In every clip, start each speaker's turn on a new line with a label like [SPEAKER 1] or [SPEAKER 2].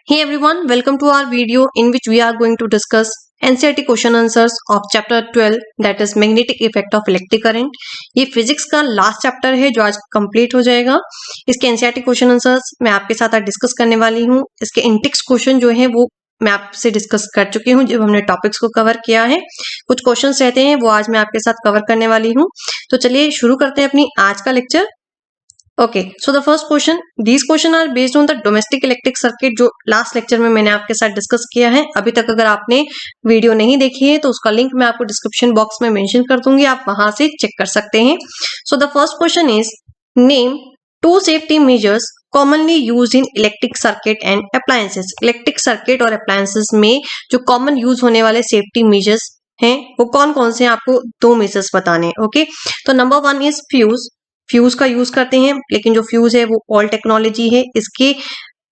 [SPEAKER 1] Hey everyone, welcome to our video in which we are going to discuss NCERT question answers of chapter 12 that is magnetic effect of electric current। ये physics का last chapter है जो आज complete हो जाएगा। इसके NCERT question answers मैं आपके साथ आज डिस्कस करने वाली हूँ। इसके इंटेक्स क्वेश्चन जो है वो मैं आपसे डिस्कस कर चुकी हूँ जब हमने टॉपिक्स को कवर किया है। कुछ क्वेश्चंस रहते हैं वो आज मैं आपके साथ कवर करने वाली हूँ। तो चलिए शुरू करते हैं अपनी आज का lecture. Okay, so the first question, these questions are based on the domestic electric circuit जो लास्ट लेक्चर में मैंने आपके साथ डिस्कस किया है। अभी तक अगर आपने वीडियो नहीं देखी है तो उसका लिंक मैं आपको डिस्क्रिप्शन बॉक्स में मेंशन कर दूंगी, आप वहां से चेक कर सकते हैं। So the first question is name two safety measures commonly use in electric circuit and appliances. Electric circuit और अप्लायंसेस में जो कॉमन यूज होने वाले सेफ्टी मेजर्स हैं वो कौन कौन से हैं, आपको दो मेजर्स बताने हैं। ओके, तो number one is fuse. Fuse का यूज करते हैं, लेकिन जो फ्यूज है वो ओल्ड टेक्नोलॉजी है। इसके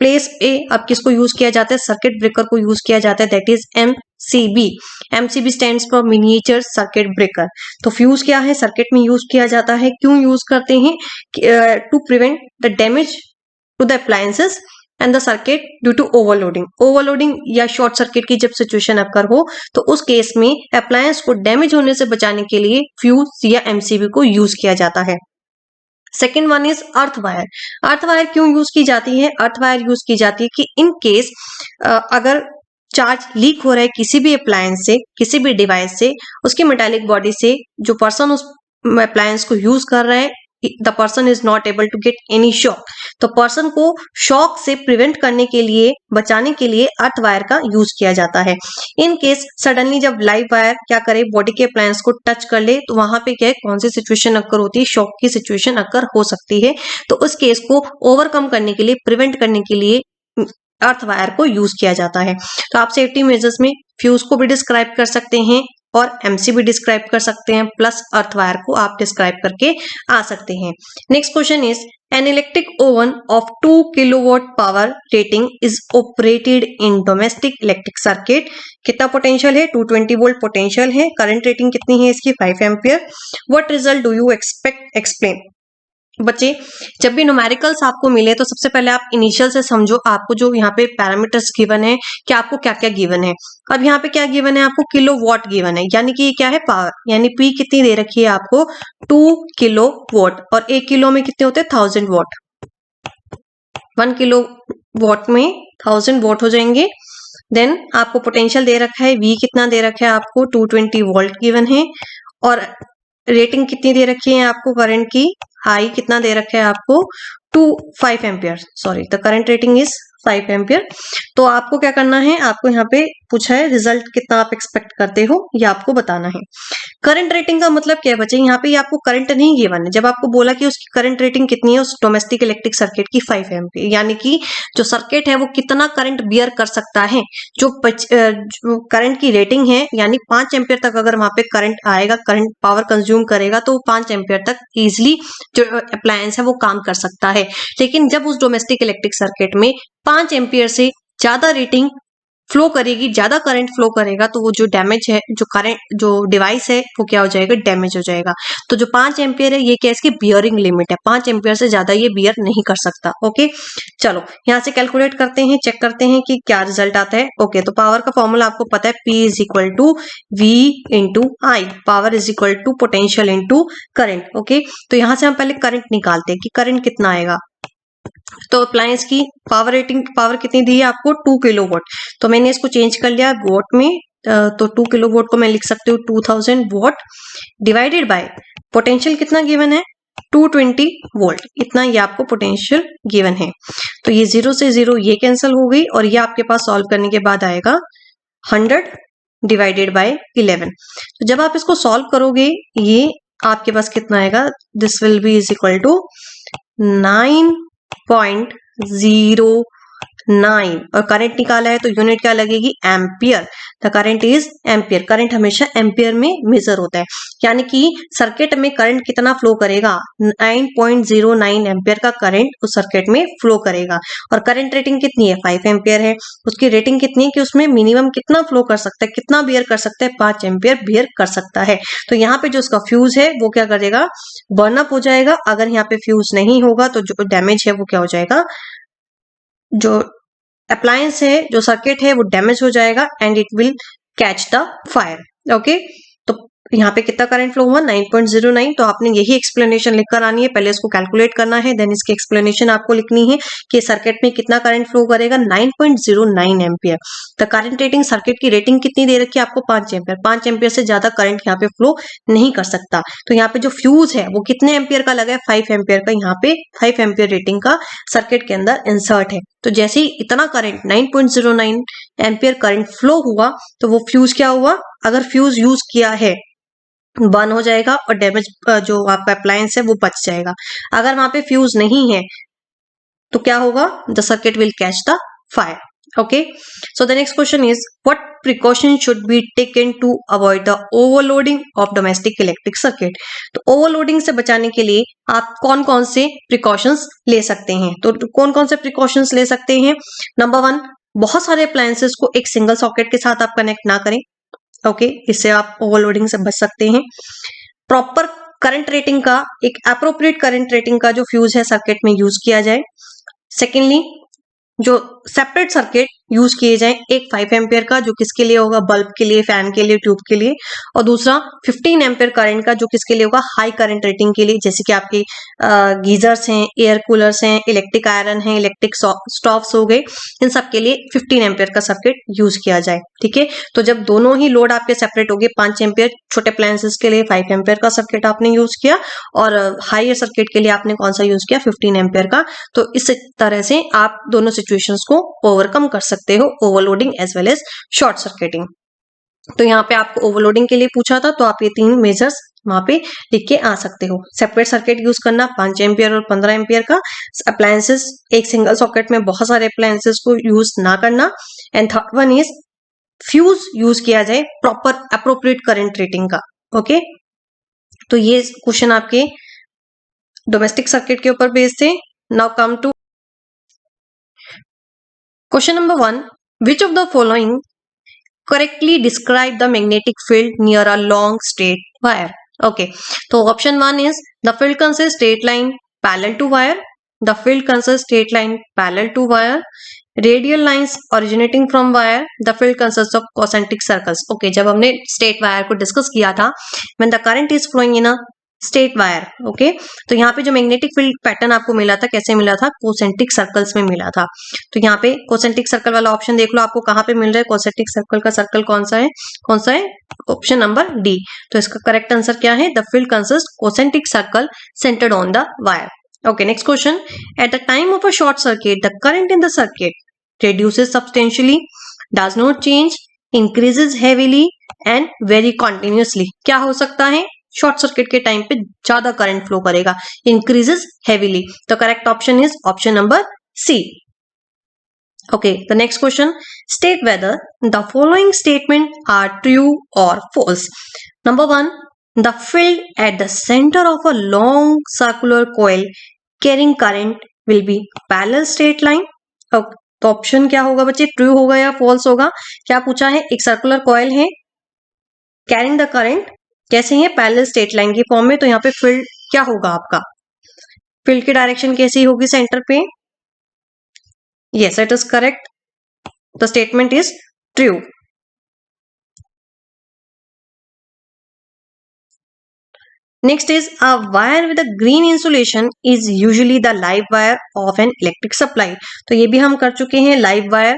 [SPEAKER 1] प्लेस पे अब किसको यूज किया जाता है, सर्किट ब्रेकर को यूज किया जाता है, that is MCB. MCB stands for miniature circuit breaker. तो फ्यूज क्या है, सर्किट में यूज किया जाता है। क्यों यूज करते हैं, to prevent the damage to the appliances and the circuit due to overloading. Overloading या शॉर्ट सर्किट की जब सिचुएशन अकर हो तो उस केस में अप्लायंस को डैमेज होने से बचाने के लिए फ्यूज या एमसीबी को यूज किया जाता है। Second one is earth wire. Earth wire क्यों यूज की जाती है, अर्थ वायर यूज की जाती है कि इन केस अगर चार्ज लीक हो रहा है किसी भी अप्लायंस से, किसी भी डिवाइस से, उसकी मेटालिक बॉडी से, जो पर्सन उस अप्लायंस को यूज कर रहा है the person is not able to get any shock. तो पर्सन को शॉक से प्रिवेंट करने के लिए, बचाने के लिए अर्थ वायर का यूज किया जाता है। इन केस सडनली जब लाइव वायर क्या करे, बॉडी के अप्लायंस को टच कर ले तो वहां पे क्या है, कौन सी सिचुएशन अक्कर होती है, शॉक की सिचुएशन अक्कर हो सकती है। तो उस केस को ओवरकम करने के लिए, प्रिवेंट करने के लिए अर्थ वायर को यूज किया जाता है। तो आप सेफ्टी मेजर्स में फ्यूज को भी डिस्क्राइब कर सकते हैं और एमसीबी डिस्क्राइब कर सकते हैं, प्लस अर्थ वायर को आप डिस्क्राइब करके आ सकते हैं। Next question is an electric oven of 2 kilowatt power rating is operated in domestic electric circuit. कितना पोटेंशियल है, 220 वोल्ट पोटेंशियल है। करंट रेटिंग कितनी है इसकी, 5 ampere. What result do you expect, explain. बच्चे जब भी न्यूमेरिकल्स आपको मिले तो सबसे पहले आप इनिशियल से समझो, आपको जो यहाँ पे पैरामीटर्स गिवन है कि आपको क्या क्या गिवन है। अब यहाँ पे क्या गिवन है, आपको किलो वॉट गिवन है, यानी कि ये क्या है, पावर, यानी पी कितनी दे रखी है आपको, 2 किलो वॉट। और 1 किलो में कितने होते हैं, 1000 वॉट। 1 किलो वॉट में 1000 वॉट हो जाएंगे। देन आपको पोटेंशियल दे रखा है, वी कितना दे रखा है आपको, 220 वोल्ट गिवन है। और रेटिंग कितनी दे रखी है आपको करंट की, आई कितना दे रखा है आपको, 5 ampere. Sorry, the current rating is 5 ampere. तो आपको क्या करना है, आपको यहाँ पे पूछा है रिजल्ट कितना आप एक्सपेक्ट करते हो, ये आपको बताना है। करंट रेटिंग का मतलब क्या है बच्चे, यहाँ पे आपको करंट नहीं गिवन है। जब आपको बोला कि उसकी करंट रेटिंग कितनी है उस डोमेस्टिक इलेक्ट्रिक सर्किट की, 5 एम्पियर, यानी कि जो सर्किट है वो कितना करंट बियर कर सकता है। जो करंट की रेटिंग है, यानी 5 एम्पियर तक अगर वहां पे करंट आएगा, करंट पावर कंज्यूम करेगा तो 5 एम्पियर तक इजिली जो अप्लायंस है वो काम कर सकता है। लेकिन जब उस डोमेस्टिक इलेक्ट्रिक सर्किट में 5 एम्पियर से ज्यादा रेटिंग फ्लो करेगी, ज्यादा करंट फ्लो करेगा, तो वो जो डैमेज है, जो करंट, जो डिवाइस है वो क्या हो जाएगा, डैमेज हो जाएगा। तो जो 5 एम्पियर है ये क्या, इसकी बियरिंग लिमिट है, 5 एम्पियर से ज्यादा ये बियर नहीं कर सकता। ओके, चलो यहाँ से कैलकुलेट करते हैं, चेक करते हैं कि क्या रिजल्ट आता है। ओके, तो पावर का फॉर्मूला आपको पता है, P is equal to V into I. Power is equal to potential into current. Okay, तो यहाँ से हम पहले करंट निकालते हैं कि करंट कितना आएगा। तो अप्लायंस की पावर रेटिंग, पावर कितनी दी है आपको, 2 किलो वोट। तो मैंने इसको चेंज कर लिया वोट में, तो 2 किलो वोट को मैं लिख सकती हूँ 2000 वोट डिवाइडेड बाय पोटेंशियल कितना गिवन है, 220 वोल्ट। इतना ये आपको पोटेंशियल गिवन है। तो ये 0 से 0 ये कैंसिल हो गई और ये आपके पास सॉल्व करने के बाद आएगा 100 डिवाइडेड बाय 11। तो जब आप इसको सॉल्व करोगे ये आपके पास कितना आएगा, this will be is equal to 9.09। और करंट निकाला है तो यूनिट क्या लगेगी, ampere. The current is ampere. Current हमेशा एम्पियर में मेजर होता है, यानी कि सर्किट में करंट कितना फ्लो करेगा, 9.09 एम्पियर का करंट उस सर्किट में फ्लो करेगा। और करंट रेटिंग कितनी है, 5 एम्पियर है। उसकी रेटिंग कितनी है कि उसमें मिनिमम कितना फ्लो कर सकता है, कितना बियर कर सकता है, 5 एम्पियर बियर कर सकता है। तो यहाँ पे जो उसका फ्यूज है वो क्या करेगा, बर्नअप हो जाएगा। अगर यहाँ पे फ्यूज नहीं होगा तो जो डैमेज है वो क्या हो जाएगा, जो अप्लायंस है, जो सर्किट है वो डैमेज हो जाएगा and it will catch the fire. Okay, तो यहाँ पे कितना करंट फ्लो हुआ 9.09। तो आपने यही एक्सप्लेनेशन लिखकर आनी है, पहले इसको कैलकुलेट करना है, देन इसकी एक्सप्लेनेशन आपको लिखनी है कि सर्किट में कितना करंट फ्लो करेगा 9.09 एम्पियर। तो करंट रेटिंग, सर्किट की रेटिंग कितनी दे रखी है आपको 5 एम्पियर। 5 एम्पियर से ज्यादा करंट यहाँ पे फ्लो नहीं कर सकता। तो यहाँ पे जो फ्यूज है वो कितने एम्पियर का लगा है 5 एम्पियर का, यहाँ पे 5 एम्पियर रेटिंग का सर्किट के अंदर इंसर्ट है। तो जैसे ही इतना करंट 9.09 एम्पियर करंट फ्लो हुआ तो वो फ्यूज क्या हुआ, अगर फ्यूज यूज किया है बर्न हो जाएगा और डैमेज जो आपका अप्लायंस है वो बच जाएगा। अगर वहां पे फ्यूज नहीं है तो क्या होगा, the circuit will catch the fire. Okay, so the next question is what precaution should be taken to avoid the overloading of domestic electric circuit. तो ओवरलोडिंग से बचाने के लिए आप कौन कौन से प्रिकॉशंस ले सकते हैं, तो कौन कौन से प्रिकॉशंस ले सकते हैं। नंबर 1, बहुत सारे अप्लायंसेस को एक सिंगल सॉकेट के साथ आप कनेक्ट ना करें। ओके, इससे आप ओवरलोडिंग से बच सकते हैं। प्रॉपर करंट रेटिंग का, एक अप्रोप्रिएट करंट रेटिंग का जो फ्यूज है सर्किट में यूज किया जाए। सेकेंडली, जो सेपरेट सर्किट यूज किए जाए, एक 5 एम्पियर का जो किसके लिए होगा, बल्ब के लिए, फैन के लिए, ट्यूब के लिए, और दूसरा 15 एम्पियर करंट का जो किसके लिए होगा, हाई करंट रेटिंग के लिए, जैसे कि आपके गीजर्स हैं, एयर कूलर्स हैं, इलेक्ट्रिक आयरन है, इलेक्ट्रिक स्टोव्स हो गए, इन सब के लिए 15 एम्पियर का सर्किट यूज किया जाए। ठीक है, तो जब दोनों ही लोड आपके सेपरेट हो गए, 5 एम्पियर छोटे अप्लायंसेस के लिए 5 एम्पियर का सर्किट आपने यूज किया, और हायर सर्किट के लिए आपने कौन सा यूज किया, 15 एम्पियर का। तो इस तरह से आप दोनों सिचुएशंस को ओवरकम कर सकते हो, overloading as well as short circuiting. तो यहाँ पे आपको ओवरलोडिंग के लिए पूछा था, तो आप ये 3 मेजर्स वहां पे लिख के आ सकते हो। सेपरेट सर्किट यूज करना 5 एम्पियर और 15 एम्पियर का, अप्लायंसेस एक सिंगल सॉकेट में बहुत सारे अप्लायंसेस को यूज ना करना, and third one is fuse use किया जाए प्रॉपर अप्रोप्रिएट करंट रेटिंग का। ओके, तो ये क्वेश्चन आपके डोमेस्टिक सर्किट के ऊपर बेस्ड थे। Now come to question number 1, which of the following correctly describe the magnetic field near a long straight wire? Okay, so option 1 is the field consists straight line parallel to wire, the field consists straight line parallel to wire, radial lines originating from wire, the field consists of concentric circles. Okay, जब हमने straight wire को discuss किया था, when the current is flowing in a straight wire, okay, तो यहाँ पे जो magnetic field pattern आपको मिला था, कैसे मिला था, कोसेंट्रिक सर्कल्स में मिला था। तो यहाँ पे कोसेंट्रिक सर्कल वाला ऑप्शन देख लो, आपको कहाँ पे मिल रहा है, कोसेंट्रिक सर्कल का सर्कल कौन सा है, कौन सा है, ऑप्शन नंबर डी। तो इसका करेक्ट आंसर क्या है, the field consist concentric circle centred on the wire. Okay, next question, at the time of a short circuit the current in the circuit reduces substantially, does not change, increases heavily and very continuously। क्या हो सकता है, short circuit के time पे ज्यादा current flow करेगा, increases heavily. तो correct option is option number C. Okay, the next question, state whether the following statement are true और false. Number 1, the field at the centre of a long circular coil carrying current will be parallel straight line. तो option क्या होगा बच्चे, true होगा या false होगा। क्या पूछा है, एक सर्कुलर कॉइल है, कैरिंग द करंट कैसे है, पैरेलल स्ट्रेट लाइन की फॉर्म में। तो यहाँ पे फील्ड क्या होगा आपका, फील्ड की डायरेक्शन कैसी होगी, सेंटर पे। Yes, it is correct, the statement is true. Next is a wire with a green insulation is usually the live wire of an electric supply. तो ये भी हम कर चुके हैं, live wire,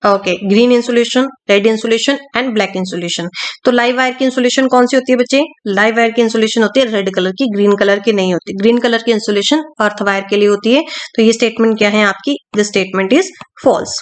[SPEAKER 1] okay, green insulation, red insulation and black insulation. तो live wire की insulation कौन सी होती है बच्चे, लाइव वायर की इंसुलेशन होती है रेड कलर की, ग्रीन कलर की नहीं होती। ग्रीन कलर की इंसुलेशन अर्थ वायर के लिए होती है। तो ये स्टेटमेंट क्या है आपकी, this statement is false.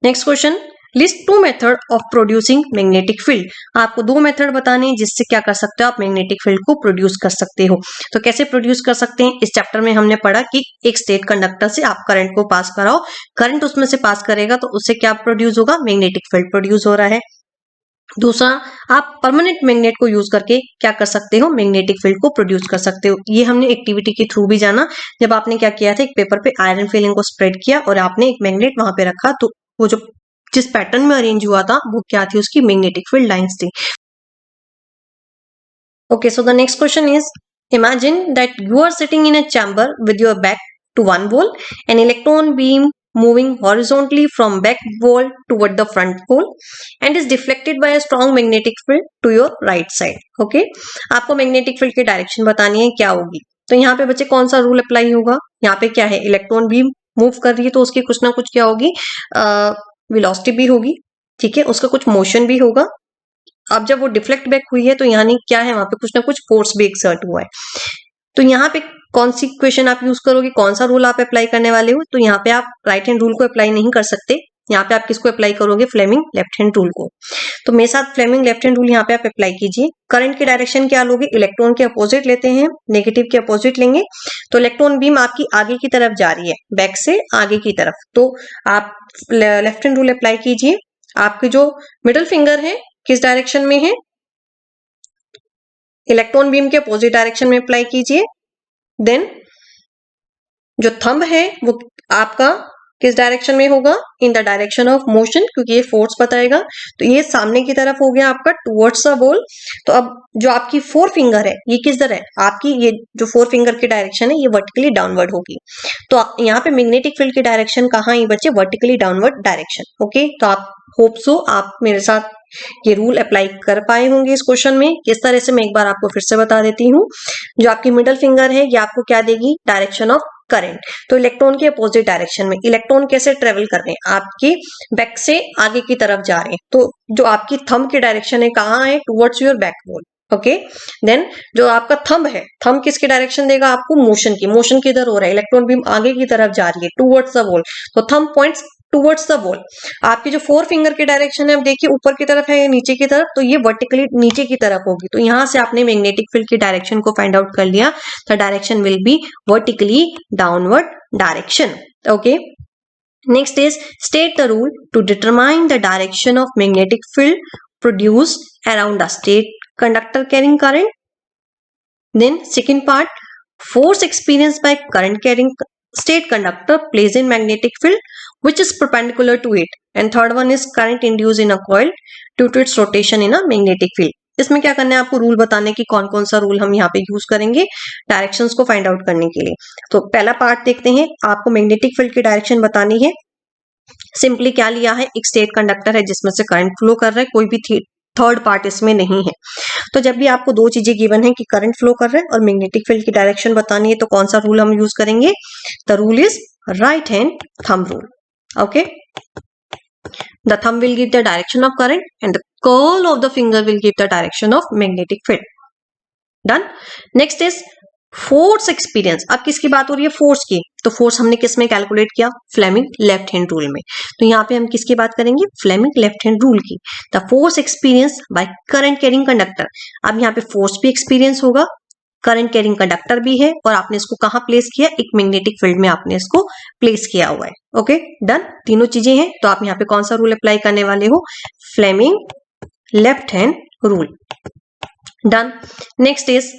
[SPEAKER 1] Next question, list 2 method of producing magnetic field. आपको 2 मेथड बताने हैं जिससे क्या कर सकते हो आप, मैग्नेटिक फील्ड को प्रोड्यूस कर सकते हो। तो कैसे प्रोड्यूस कर सकते हैं, इस चैप्टर में हमने पढ़ा कि एक स्टेट कंडक्टर से आप करंट को पास कराओ, करंट उसमें से पास करेगा तो उससे क्या प्रोड्यूस होगा, मैग्नेटिक फील्ड प्रोड्यूस हो रहा है। दूसरा, आप परमानेंट मैग्नेट को यूज करके क्या कर सकते हो, मैग्नेटिक फील्ड को प्रोड्यूस कर सकते हो। ये हमने एक्टिविटी के थ्रू भी जाना, जब आपने क्या किया था, एक पेपर पे आयरन फिलिंग को स्प्रेड किया और आपने एक मैग्नेट वहां पे रखा, तो वो जो जिस पैटर्न में अरेंज हुआ था वो क्या थी, उसकी मैग्नेटिक फील्ड लाइंस थी। Okay, so the next question is, imagine that you are sitting in a chamber with your back to one wall, an electron beam moving horizontally from back wall toward the front wall and is deflected by a strong magnetic field to your right side. Okay, आपको magnetic field की direction बतानी है क्या होगी. तो यहाँ पे बच्चे कौन सा रूल अप्लाई होगा, यहाँ पे क्या है, इलेक्ट्रॉन बीम मूव कर रही है तो उसकी कुछ ना कुछ क्या होगी, वेलोसिटी भी होगी. ठीक है, उसका कुछ मोशन भी होगा. अब जब वो डिफ्लेक्ट बैक हुई है तो यानी क्या है, वहां पे कुछ ना कुछ फोर्स भी एक्सर्ट हुआ है. तो यहाँ पे कौन सी इक्वेशन आप यूज करोगे, कौन सा रूल आप अप्लाई करने वाले हो. तो यहाँ पे आप राइट हैंड रूल को अप्लाई नहीं कर सकते, यहाँ पे आप किसको अप्लाई करोगे, फ्लेमिंग लेफ्ट हैंड रूल को. तो मेरे साथ फ्लेमिंग लेफ्ट हैंड रूल यहाँ पे आप अप्लाई कीजिए. करंट की डायरेक्शन क्या लोगे, इलेक्ट्रॉन के अपोजिट लेते हैं, नेगेटिव के अपोजिट लेंगे. तो इलेक्ट्रॉन बीम आपकी आगे की तरफ जा रही है, बैक से आगे की तरफ, तो आप लेफ्ट हैंड रूल अप्लाई कीजिए. आपके जो मिडिल फिंगर है किस डायरेक्शन में है, इलेक्ट्रॉन बीम के अपोजिट डायरेक्शन में अप्लाई कीजिए. देन जो थंब है वो आपका किस डायरेक्शन में होगा, in the direction of motion, क्योंकि ये फोर्स बताएगा. तो ये सामने की तरफ हो गया आपका टुवर्ड्स द बॉल. तो अब जो आपकी फोर फिंगर है ये किस तरह है, आपकी ये जो फोर फिंगर की डायरेक्शन है ये वर्टिकली डाउनवर्ड होगी. तो यहाँ पे मैग्नेटिक फील्ड की डायरेक्शन कहाँ है बच्चे, वर्टिकली डाउनवर्ड डायरेक्शन. ओके, तो आप होप सो आप मेरे साथ ये रूल अप्लाई कर पाए होंगे इस क्वेश्चन में. किस तरह से मैं एक बार आपको फिर से बता देती हूँ. जो आपकी मिडल फिंगर है ये आपको क्या देगी, डायरेक्शन ऑफ करंट. तो इलेक्ट्रॉन के अपोजिट डायरेक्शन में इलेक्ट्रॉन कैसे ट्रेवल कर रहे हैं, आपके बैक से आगे की तरफ जा रहे हैं. तो जो आपकी थंब की डायरेक्शन है कहाँ है, towards your back wall. Okay, then जो आपका थंब है, थंब किसकी डायरेक्शन देगा आपको, मोशन की. मोशन किधर हो रहा है, इलेक्ट्रॉन बीम आगे की तरफ जा रही है, टुवर्ड्स द वॉल. तो thumb points towards the wall. आपकी जो फोर फिंगर की डायरेक्शन है, अब देखिए ऊपर की तरफ है या नीचे की तरफ, तो ये वर्टिकली नीचे की तरफ होगी. तो यहां से आपने मैग्नेटिक फील्ड की डायरेक्शन को फाइंड आउट कर लिया. The direction will be vertically downward direction. Okay, next is state the rule to determine the direction of magnetic field produced around the state conductor carrying current. Then second part, force experienced by current carrying state conductor plays in magnetic field which is perpendicular to it. And third one is current induced in a coil due to its rotation in a magnetic field. इसमें क्या करना है आपको, rule बताने की कौन कौन सा रूल हम यहाँ पे यूज करेंगे डायरेक्शंस को फाइंड आउट करने के लिए. तो पहला पार्ट देखते हैं, आपको मैग्नेटिक फील्ड की डायरेक्शन बतानी है. सिंपली क्या लिया है, एक स्टेट कंडक्टर है जिसमें से करंट फ्लो कर रहा है, कोई भी थर्ड पार्ट इसमें नहीं है. तो जब भी आपको दो चीजें गिवन है कि करंट फ्लो कर रहा है और मैग्नेटिक फील्ड की डायरेक्शन बतानी है, तो कौन सा रूल हम यूज करेंगे, the rule is right hand thumb rule. Okay, the thumb will give the direction of current and the curl of the finger will give the direction of magnetic field. Done. Next is force experience. अब किसकी बात हो रही है, force की. तो force हमने किस में कैलकुलेट किया, फ्लेमिंग लेफ्ट हैंड रूल में. तो यहाँ पे हम किसकी बात करेंगे, फ्लेमिंग लेफ्ट हैंड रूल की. The force experience by current carrying conductor. अब यहाँ पे फोर्स भी एक्सपीरियंस होगा, करंट कैरिंग कंडक्टर भी है, और आपने इसको कहाँ प्लेस किया, एक मैग्नेटिक फील्ड में आपने इसको प्लेस किया हुआ है. Okay, done. तीनों चीजें हैं. तो आप यहाँ पे कौन सा रूल अप्लाई करने वाले हो, Fleming left hand rule. Done. Next is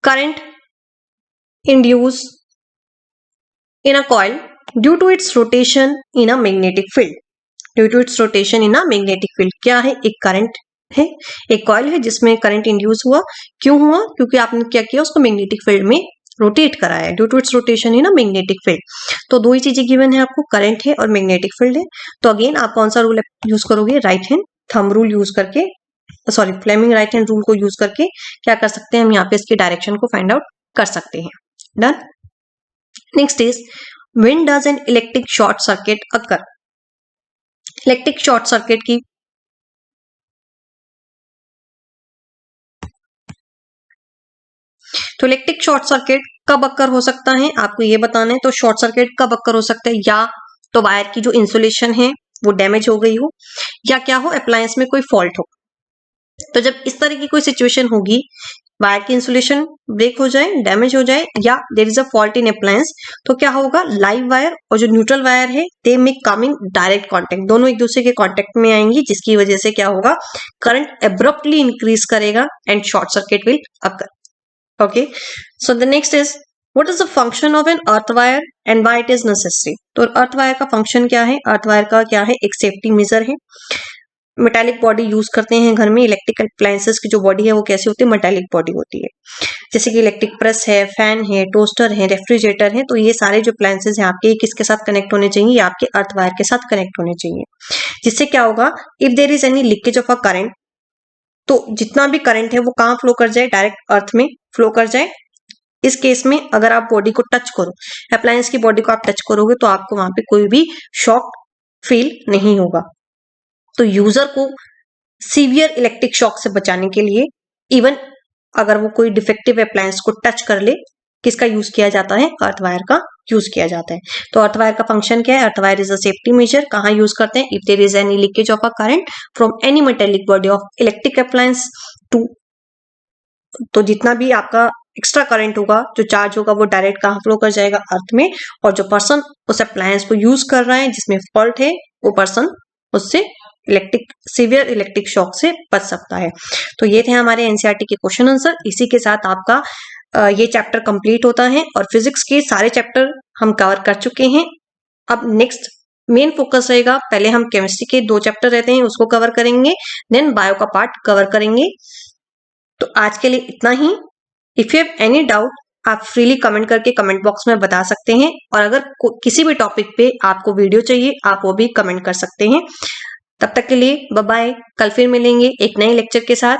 [SPEAKER 1] current induced in a coil due to its rotation in a magnetic field. Due to its rotation in a magnetic field. क्या है, एक करंट है, एक coil है जिसमें करंट इंड्यूस हुआ. क्यों हुआ, क्योंकि आपने क्या किया, उसको मैग्नेटिक फील्ड में रोटेट कराया. Due to its rotation in a magnetic field. तो दो ही चीजें गिवन है आपको, करंट है और मैग्नेटिक फील्ड है. तो अगेन आप कौन सा रूल यूज करोगे, right hand thumb rule use करके, sorry Fleming right hand rule को यूज करके क्या कर सकते हैं हम, यहाँ पे इसकी डायरेक्शन को फाइंड आउट कर सकते हैं. Done. Next is when does an electric short circuit occur. Electric short circuit की तो इलेक्ट्रिक शॉर्ट सर्किट कब अकर हो सकता है, आपको ये बताना है. तो शॉर्ट सर्किट कब अकर हो सकता है, या तो वायर की जो इंसुलेशन है वो डैमेज हो गई हो, या क्या हो, अप्लायंस में कोई फॉल्ट हो. तो जब इस तरह की कोई सिचुएशन होगी, वायर की इंसुलेशन ब्रेक हो जाए, डैमेज हो जाए, या there is a fault in appliance, तो क्या होगा, लाइव वायर और जो न्यूट्रल वायर है दे मे कम इन डायरेक्ट कांटेक्ट. दोनों एक दूसरे के कांटेक्ट में आएंगी, जिसकी वजह से क्या होगा, करंट एब्रप्टली इंक्रीज करेगा and short circuit will occur. Okay, so the next is what is the function of an earth wire and why it is necessary. तो अर्थ वायर का फंक्शन क्या है, अर्थ वायर का क्या है, एक safety major है. मेटालिक बॉडी यूज करते हैं घर में। इलेक्ट्रिक अप्लायंसेस की जो बॉडी है वो कैसी होती है, मेटालिक बॉडी होती है। जैसे कि इलेक्ट्रिक प्रेस है, फैन है, टोस्टर है, रेफ्रिजरेटर है, तो ये सारे जो अप्लायंसेस हैं आपके किसके साथ कनेक्ट होने चाहिए, आपके अर्थ वायर के साथ कनेक्ट होने चाहिए। जिससे क्या होगा, if there is any leakage of a current, तो जितना भी करंट है वो कहाँ फ्लो कर जाए, डायरेक्ट अर्थ में फ्लो कर जाए। इस केस में अगर आप बॉडी को टच करो, अप्लायंस की बॉडी को आप टच करोगे तो आपको वहां पे कोई भी शॉक फील नहीं होगा। तो यूजर को सीवियर इलेक्ट्रिक शॉक से बचाने के लिए इवन अगर वो कोई डिफेक्टिव अप्लायंस को टच कर ले, किसका यूज किया जाता है, अर्थवायर का यूज किया जाता है। तो अर्थवायर का फंक्शन क्या है, earth wire is a safety measure. कहाँ यूज करते हैं, if there is any leakage of a current from any metallic body of electric appliance to, तो जितना भी आपका एक्स्ट्रा करंट होगा, जो चार्ज होगा, वो डायरेक्ट कहाँ फ्लो कर जाएगा, अर्थ में। और जो पर्सन उस अप्लायंस को यूज कर रहा है जिसमें फॉल्ट है, वो पर्सन उससे सीवियर इलेक्ट्रिक शॉक से बच सकता है। तो ये थे हमारे एनसीईआरटी के क्वेश्चन आंसर। इसी के साथ आपका ये चैप्टर कंप्लीट होता है और फिजिक्स के सारे चैप्टर हम कवर कर चुके हैं। अब नेक्स्ट मेन फोकस रहेगा, पहले हम केमिस्ट्री के 2 चैप्टर रहते हैं उसको कवर करेंगे, देन बायो का पार्ट कवर करेंगे। तो आज के लिए इतना ही। If you have any doubt आप फ्रीली कमेंट करके कमेंट बॉक्स में बता सकते हैं, और अगर किसी भी टॉपिक पे आपको वीडियो चाहिए आप वो भी कमेंट कर सकते हैं। तब तक के लिए बाय बाय, कल फिर मिलेंगे एक नए लेक्चर के साथ।